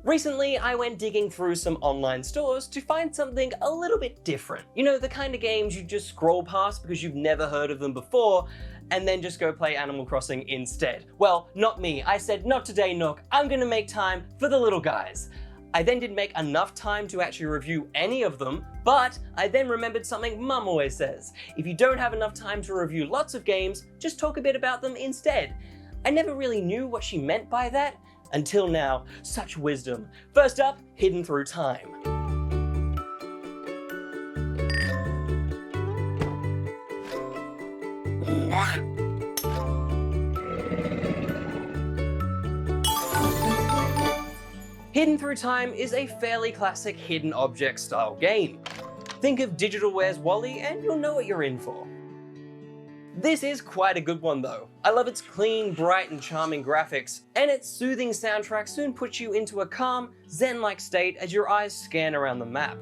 Recently, I went digging through some online stores to find something a little bit different. You know, the kind of games you just scroll past because you've never heard of them before, and then just go play Animal Crossing instead. Well, not me. I said, not today, Nook. I'm gonna make time for the little guys. I then didn't make enough time to actually review any of them, but I then remembered something Mum always says. If you don't have enough time to review lots of games, just talk a bit about them instead. I never really knew what she meant by that, until now. Such wisdom. First up, Hidden Through Time. Hidden Through Time is a fairly classic hidden object style game. Think of Digital Ware's Wally and you'll know what you're in for. This is quite a good one though. I love its clean, bright and charming graphics, and its soothing soundtrack soon puts you into a calm, zen-like state as your eyes scan around the map.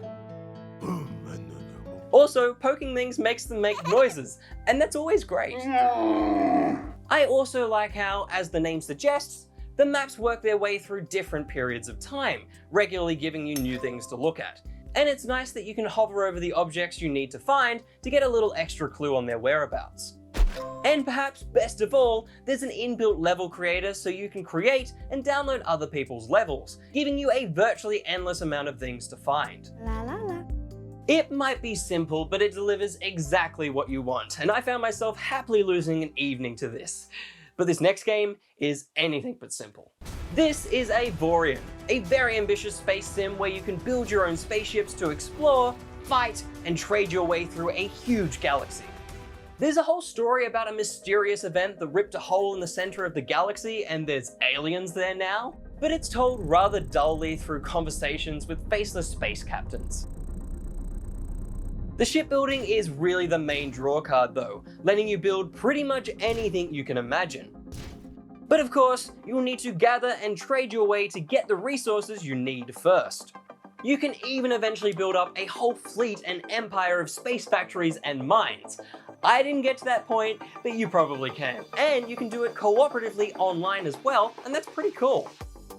Also, poking things makes them make noises, and that's always great. I also like how, as the name suggests, the maps work their way through different periods of time, regularly giving you new things to look at. And it's nice that you can hover over the objects you need to find to get a little extra clue on their whereabouts. And perhaps best of all, there's an inbuilt level creator so you can create and download other people's levels, giving you a virtually endless amount of things to find. La la la. It might be simple, but it delivers exactly what you want, and I found myself happily losing an evening to this. But this next game is anything but simple. This is Avorion, a very ambitious space sim where you can build your own spaceships to explore, fight, and trade your way through a huge galaxy. There's a whole story about a mysterious event that ripped a hole in the center of the galaxy and there's aliens there now, but it's told rather dully through conversations with faceless space captains. The shipbuilding is really the main draw card though, letting you build pretty much anything you can imagine. But of course, you'll need to gather and trade your way to get the resources you need first. You can even eventually build up a whole fleet and empire of space factories and mines. I didn't get to that point, but you probably can. And you can do it cooperatively online as well, and that's pretty cool.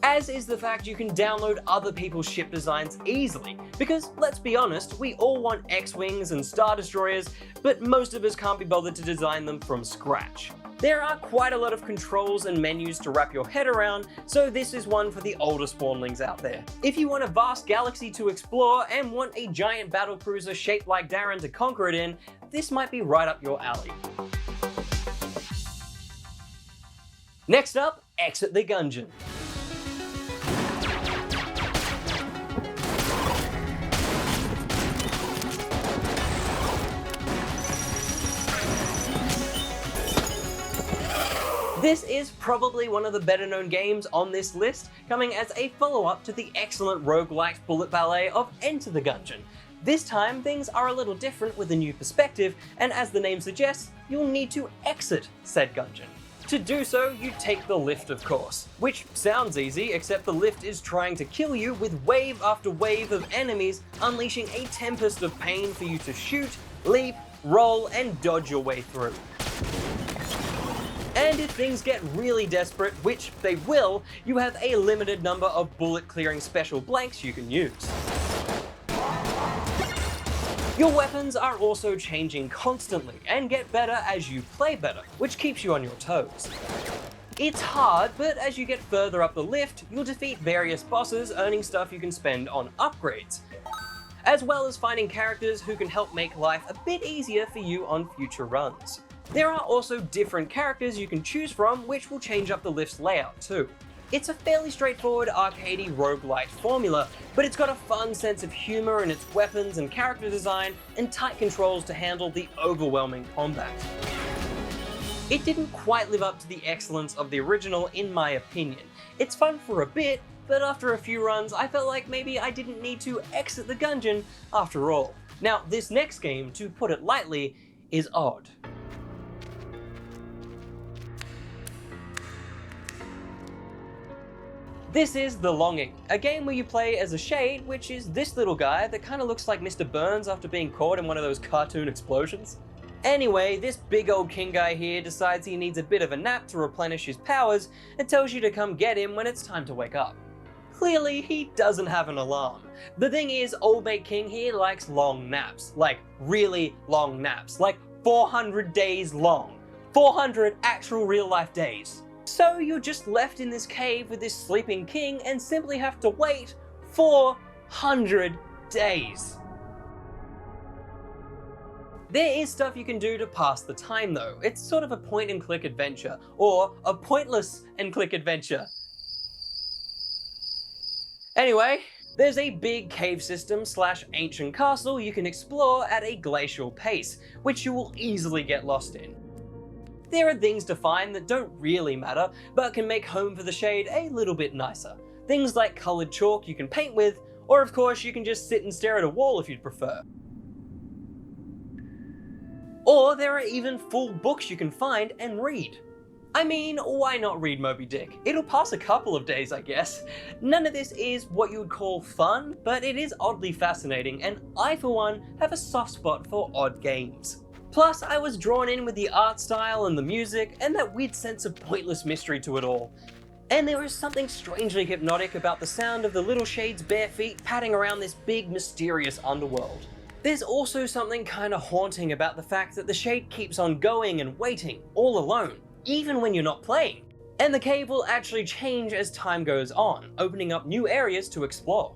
As is the fact you can download other people's ship designs easily, because let's be honest, we all want X-Wings and Star Destroyers, but most of us can't be bothered to design them from scratch. There are quite a lot of controls and menus to wrap your head around, so this is one for the older spawnlings out there. If you want a vast galaxy to explore and want a giant battlecruiser shaped like Darren to conquer it in, this might be right up your alley. Next up, Exit the Gungeon. This is probably one of the better known games on this list, coming as a follow-up to the excellent roguelike bullet ballet of Enter the Gungeon. This time, things are a little different with a new perspective, and as the name suggests, you'll need to exit said gungeon. To do so, you take the lift, of course, which sounds easy, except the lift is trying to kill you with wave after wave of enemies, unleashing a tempest of pain for you to shoot, leap, roll, and dodge your way through. And if things get really desperate, which they will, you have a limited number of bullet-clearing special blanks you can use. Your weapons are also changing constantly and get better as you play better, which keeps you on your toes. It's hard, but as you get further up the lift, you'll defeat various bosses, earning stuff you can spend on upgrades, as well as finding characters who can help make life a bit easier for you on future runs. There are also different characters you can choose from, which will change up the lift's layout too. It's a fairly straightforward arcadey roguelite formula, but it's got a fun sense of humor in its weapons and character design, and tight controls to handle the overwhelming combat. It didn't quite live up to the excellence of the original in my opinion. It's fun for a bit, but after a few runs I felt like maybe I didn't need to exit the gungeon after all. Now this next game, to put it lightly, is odd. This is The Longing, a game where you play as a shade, which is this little guy that kind of looks like Mr. Burns after being caught in one of those cartoon explosions. Anyway, this big old king guy here decides he needs a bit of a nap to replenish his powers and tells you to come get him when it's time to wake up. Clearly, he doesn't have an alarm. The thing is, Old Mate King here likes long naps. Like, really long naps. Like, 400 days long. 400 actual real-life days. So you're just left in this cave with this sleeping king and simply have to wait 400 days. There is stuff you can do to pass the time though. It's sort of a point and click adventure, or a pointless and click adventure. Anyway, there's a big cave system / ancient castle you can explore at a glacial pace, which you will easily get lost in. There are things to find that don't really matter, but can make Home for the Shade a little bit nicer. Things like coloured chalk you can paint with, or of course you can just sit and stare at a wall if you'd prefer. Or there are even full books you can find and read. I mean, why not read Moby Dick? It'll pass a couple of days, I guess. None of this is what you would call fun, but it is oddly fascinating, and I, for one, have a soft spot for odd games. Plus, I was drawn in with the art style and the music, and that weird sense of pointless mystery to it all. And there is something strangely hypnotic about the sound of the little Shade's bare feet padding around this big, mysterious underworld. There's also something kinda haunting about the fact that the Shade keeps on going and waiting, all alone, even when you're not playing. And the cave will actually change as time goes on, opening up new areas to explore.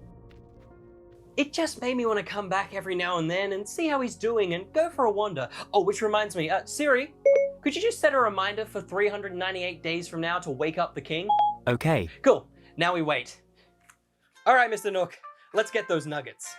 It just made me want to come back every now and then and see how he's doing and go for a wander. Oh, which reminds me, Siri, could you just set a reminder for 398 days from now to wake up the king? Okay. Cool, now we wait. All right, Mr. Nook, let's get those nuggets.